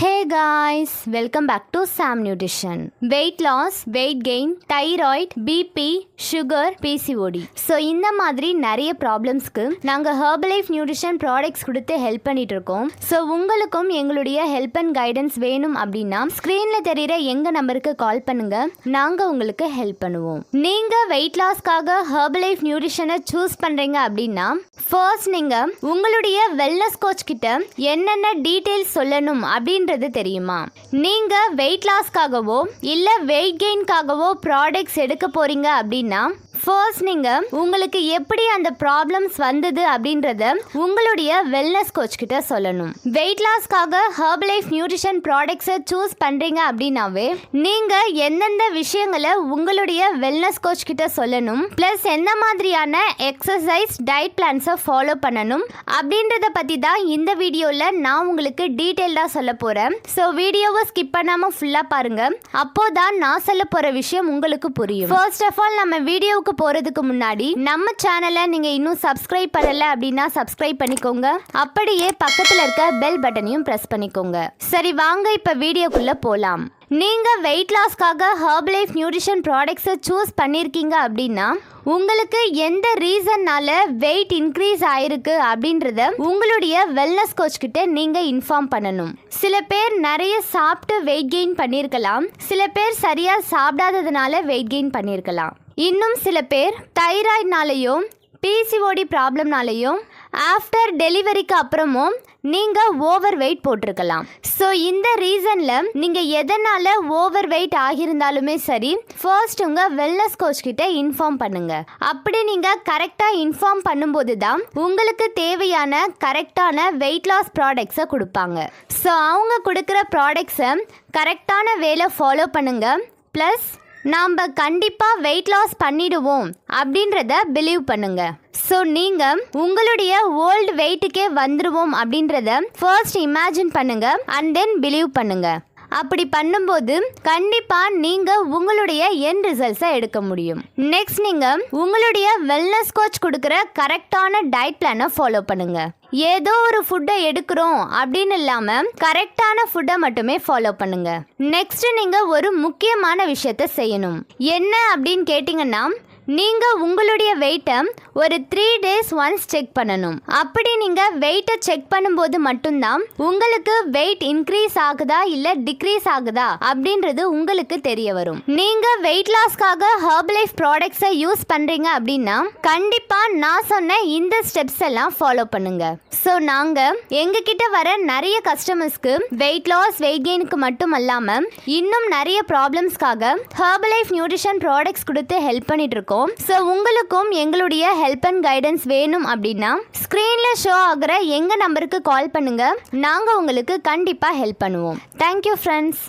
Hey guys, welcome back to Sam Nutrition. Weight loss, weight gain, thyroid, BP, sugar, PCOD. So இந்த மாதிரி நிறைய ப்ராப்ளம்ஸ்க்கு நாங்கள் Herbalife Nutrition products கொடுத்து help பண்ணிட்டு இருக்கோம். ஸோ உங்களுக்கும் எங்களுடைய ஹெல்ப் அண்ட் கைடன்ஸ் வேணும் அப்படின்னா ஸ்க்ரீனில் தெரிகிற எங்கள் நம்பருக்கு கால் பண்ணுங்க, நாங்கள் உங்களுக்கு ஹெல்ப் பண்ணுவோம். நீங்கள் வெயிட் லாஸ்க்காக Herbalife Nutrition-ஐ சூஸ் பண்ணுறீங்க அப்படின்னா ஃபர்ஸ்ட் நீங்கள் உங்களுடைய வெல்னஸ் கோச் கிட்ட என்னென்ன டீட்டெயில்ஸ் சொல்லணும் அப்படின்றது தெரியுமா? நீங்க வெயிட் லாஸ்க்காகவோ இல்ல வெயிட் கெயின்காகவோ ப்ராடக்ட்ஸ் எடுக்க போறீங்க அப்படின்னா ஃபர்ஸ்ட் நீங்க உங்களுக்கு எப்படி அந்த ப்ராப்ளம்ஸ் வந்தது அப்படின்றத உங்களுடைய வெல்னஸ் கோச் கிட்ட சொல்லணும். வெயிட் லாஸ்க்காக Herbalife Nutrition ப்ராடக்ட்ஸை சூஸ் பண்றீங்க அப்படின்னாவே நீங்க எந்தெந்த விஷயங்களை உங்களுடைய வெல்னஸ் கோச் கிட்ட சொல்லணும், பிளஸ் என்ன மாதிரியான எக்ஸசைஸ் டயட் பிளான்ஸை ஃபாலோ பண்ணணும் அப்படின்றத பத்தி தான் இந்த வீடியோல நான் உங்களுக்கு டீட்டெயில்டாக சொல்ல போறேன். ஸோ வீடியோவை ஸ்கிப் பண்ணாம ஃபுல்லா பாருங்க, அப்போதான் நான் சொல்ல போற விஷயம் உங்களுக்கு புரியும். ஃபர்ஸ்ட் ஆஃப் ஆல் நம்ம வீடியோவுக்கு போறதுக்கு முன்னாடி நம்ம சேனலை நீங்க இன்னும் சப்ஸ்கிரைப் பண்ணல அப்படின்னா சப்ஸ்கிரைப் பண்ணிக்கோங்க, அப்படியே பக்கத்துல இருக்க பெல் பட்டனையும் பிரஸ் பண்ணிக்கோங்க. சரி வாங்க இப்ப வீடியோக்குள்ள போலாம். நீங்க வெயிட் லாஸ்க்காக Herbalife Nutrition ப்ராடக்ட்ஸை சூஸ் பண்ணியிருக்கீங்க அப்படின்னா உங்களுக்கு எந்த ரீசன்னால வெயிட் இன்க்ரீஸ் ஆயிருக்கு அப்படின்றத உங்களுடைய வெல்னஸ் கோச் கிட்ட நீங்க இன்ஃபார்ம் பண்ணணும். சில பேர் நிறைய சாப்பிட்டு வெயிட் கெயின் பண்ணியிருக்கலாம், சில பேர் சரியா சாப்பிடாததுனால வெயிட் கெயின் பண்ணியிருக்கலாம், இன்னும் சில பேர் தைராய்ட்னாலையும் PCOD ப்ராப்ளம்னாலையும் ஆஃப்டர் டெலிவரிக்கு அப்புறமும் நீங்கள் ஓவர் வெயிட் போட்டிருக்கலாம். ஸோ இந்த ரீசனில் நீங்கள் எதனால் ஓவர் வெயிட் ஆகியிருந்தாலுமே சரி ஃபர்ஸ்ட் உங்கள் வெல்னஸ் கோச் கிட்ட இன்ஃபார்ம் பண்ணுங்கள். அப்படி நீங்கள் கரெக்டாக இன்ஃபார்ம் பண்ணும்போது தான் உங்களுக்கு தேவையான கரெக்டான வெயிட் லாஸ் ப்ராடக்ட்ஸை கொடுப்பாங்க. ஸோ அவங்க கொடுக்குற ப்ராடக்ட்ஸை கரெக்டான வேலை ஃபாலோ பண்ணுங்கள், ப்ளஸ் நாம் கண்டிப்பாக வெயிட் லாஸ் பண்ணிடுவோம் அப்படின்றத பிலீவ் பண்ணுங்க. ஸோ நீங்கள் உங்களுடைய ஓல்டு வெயிட்டுக்கே வந்துடுவோம் அப்படின்றத ஃபர்ஸ்ட் இமேஜின் பண்ணுங்க அண்ட் தென் பிலீவ் பண்ணுங்க. அப்படி பண்ணும்போது கண்டிப்பாக நீங்கள் உங்களுடைய எண்ட் ரிசல்ட்ஸை எடுக்க முடியும். நெக்ஸ்ட் நீங்கள் உங்களுடைய வெல்னஸ் கோச் கொடுக்குற கரெக்டான டயட் பிளானை ஃபாலோ பண்ணுங்க. ஏதோ ஒரு ஃபுட்டை எடுக்கிறோம் அப்படின்னு இல்லாமல் கரெக்டான ஃபுட்டை மட்டுமே ஃபாலோ பண்ணுங்க. நெக்ஸ்ட் நீங்கள் ஒரு முக்கியமான விஷயத்தை செய்யணும். என்ன அப்படின்னு கேட்டிங்கன்னா நீங்கள் உங்களுடைய வெயிட்டை ஒரு 3 days ஒன்ஸ் செக் பண்ணணும். அப்படி நீங்கள் வெயிட்டை செக் பண்ணும்போது மட்டும்தான் உங்களுக்கு வெயிட் இன்க்ரீஸ் ஆகுதா இல்லை டிக்ரீஸ் ஆகுதா அப்படின்றது உங்களுக்கு தெரிய வரும். நீங்கள் வெயிட் லாஸ்க்காக Herbalife ப்ராடக்ட்ஸை யூஸ் பண்ணுறீங்க அப்படின்னா கண்டிப்பாக நான் சொன்ன இந்த ஸ்டெப்ஸ் எல்லாம் ஃபாலோ பண்ணுங்க. ஸோ நாங்கள் எங்ககிட்ட வர நிறைய கஸ்டமர்ஸ்க்கு வெயிட் லாஸ் வெயிட் கெயினுக்கு மட்டும் அல்லாமல் இன்னும் நிறைய ப்ராப்ளம்ஸ்க்காக Herbalife Nutrition ப்ராடக்ட்ஸ் கொடுத்து ஹெல்ப் பண்ணிட்டு இருக்கோம். ஸோ உங்களுக்கும் எங்களுடைய ஹெல்ப் அண்ட் கைடன்ஸ் வேணும் அப்படின்னா ஸ்க்ரீன்ல ஷோ ஆகிற எங்க நம்பருக்கு கால் பண்ணுங்க, நாங்கள் உங்களுக்கு கண்டிப்பாக ஹெல்ப் பண்ணுவோம். Thank you friends.